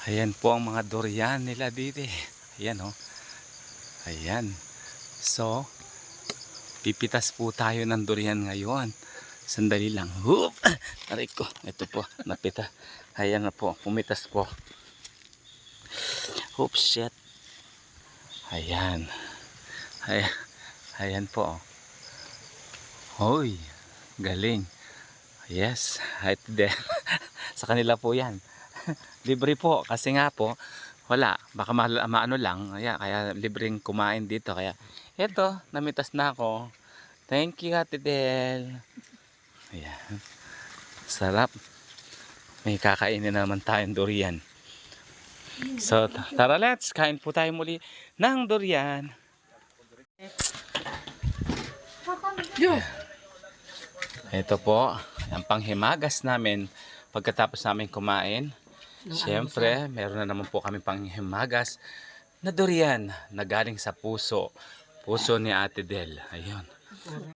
Ayan po ang mga durian nila dito. Ayan oh. Ayan. So, pipitas po tayo ng durian ngayon. Sandali lang. Hup! Aray ko. Ito po. Napita. Ayan na po. Pumitas po. Oops, shit. Ayan. Ayan. Ayan po. Hoy. Galing. Yes. Right there. Sa kanila po yan. Libre po. Kasi nga po, wala. Baka maano lang. Kaya libreng kumain dito. Kaya, eto. Namitas na ako. Thank you, Ate Del. Ayan. Sarap. May kakainin naman tayong durian. So, tara let's. Kain po tayo muli ng durian. Ito po. Ang panghimagas namin pagkatapos namin kumain. Siyempre, meron na naman po kami panghimagas na durian na galing sa puso. Puso ni Ate Del. Ayun.